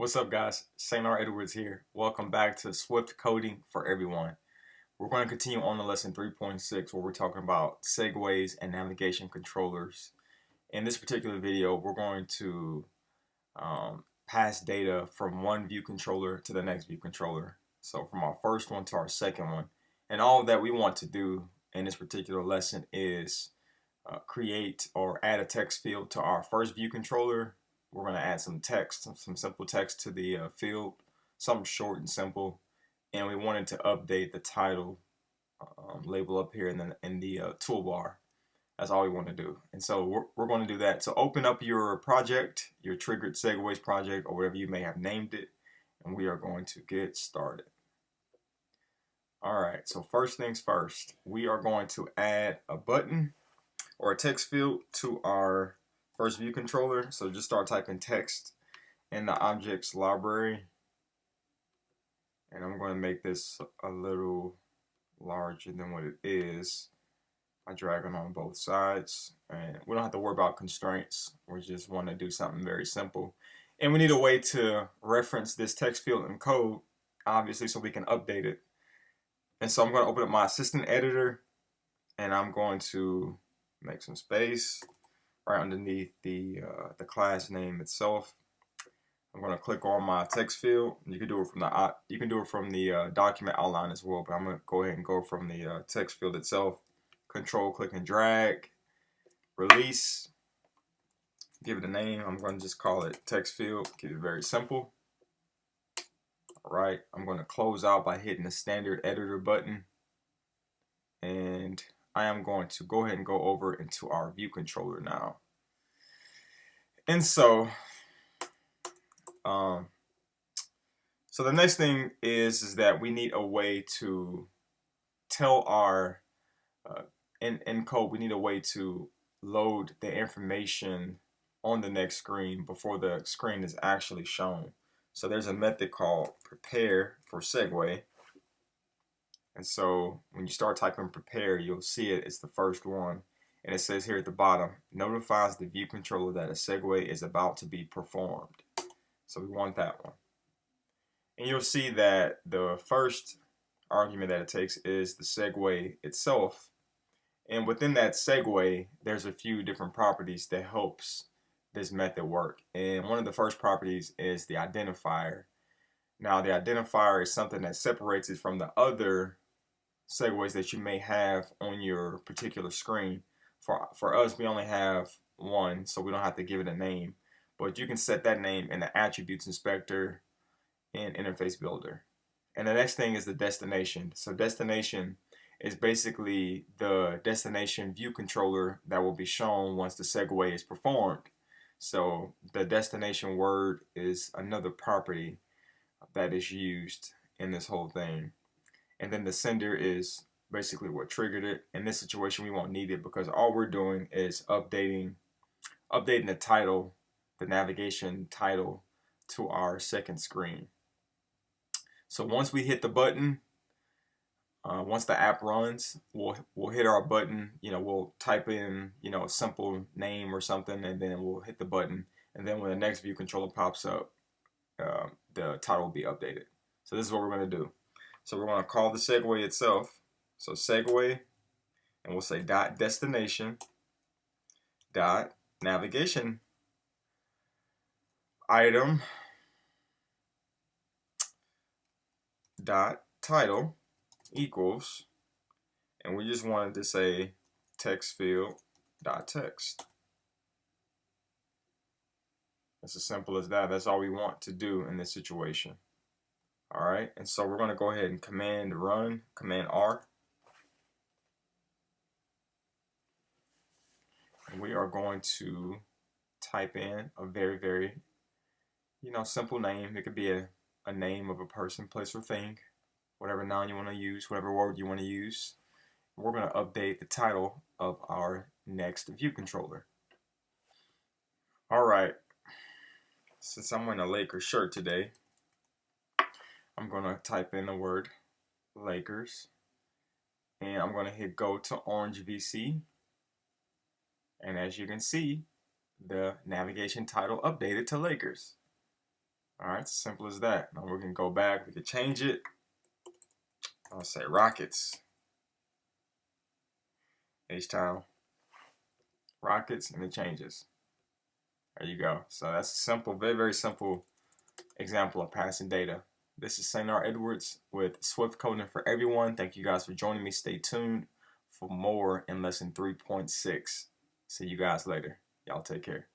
What's up, guys? St. R. Edwards here. Welcome back to Swift Coding for Everyone. We're going to continue on to lesson 3.6 where we're talking about segues and navigation controllers. In this particular video, we're going to pass data from one view controller to the next view controller. So from our first one to our second one. And all that we want to do in this particular lesson is create or add a text field to our first view controller. We're going to add some text, some simple text to the field, something short and simple, and we wanted to update the title label up here in the toolbar. That's all we want to do, and so we're going to do that. So open up your project, your triggered segues project, or whatever you may have named it, and we are going to get started. All right, so first things first, we are going to add a button or a text field to our first view controller. So just start typing text in the objects library, and I'm going to make this a little larger than what it is by dragging on both sides. And we don't have to worry about constraints. We just want to do something very simple, and we need a way to reference this text field in code, obviously, so we can update it. And so I'm going to open up my assistant editor, and I'm going to make some space right underneath the class name itself. I'm going to click on my text field. You can do it from the document outline as well, but I'm going to go ahead and go from the text field itself. Control, click, and drag. Release. Give it a name. I'm going to just call it text field. Keep it very simple. All right. I'm going to close out by hitting the standard editor button, and I am going to go ahead and go over into our view controller now. And so the next thing is that we need a way to tell our in code, we need a way to load the information on the next screen before the screen is actually shown. So there's a method called prepare for segue. And so when you start typing prepare, you'll see it's the first one. And it says here at the bottom, notifies the view controller that a segue is about to be performed. So we want that one. And you'll see that the first argument that it takes is the segue itself. And within that segue, there's a few different properties that helps this method work. And one of the first properties is the identifier. Now the identifier is something that separates it from the other segues that you may have on your particular screen. For us, we only have one, so we don't have to give it a name. But you can set that name in the attributes inspector in interface builder. And the next thing is the destination. So destination is basically the destination view controller that will be shown once the segue is performed. So the destination word is another property that is used in this whole thing. And then the sender is basically what triggered it. In this situation, we won't need it because all we're doing is updating the title, the navigation title, to our second screen. So once we hit the button, once the app runs, we'll hit our button. We'll type in a simple name or something, and then we'll hit the button. And then when the next view controller pops up, the title will be updated. So this is what we're going to do. So we're going to call the segue itself. So segue, and we'll say dot destination dot navigation item dot title equals, and we just wanted to say text field dot text. It's as simple as that. That's all we want to do in this situation. All right, and so we're going to go ahead and command run, command R. And we are going to type in a very, very, simple name. It could be a name of a person, place, or thing, whatever noun you want to use, whatever word you want to use. We're going to update the title of our next view controller. All right, since I'm wearing a Lakers shirt today, I'm going to type in the word Lakers, and I'm going to hit go to Orange VC. And as you can see, the navigation title updated to Lakers. All right, it's as simple as that. Now we can go back. We can change it. I'll say rockets. H-Town. Rockets, and it changes. There you go. So that's a simple, very, very simple example of passing data. This is Sanar Edwards with Swift Coding for Everyone. Thank you guys for joining me. Stay tuned for more in lesson 3.6. See you guys later. Y'all take care.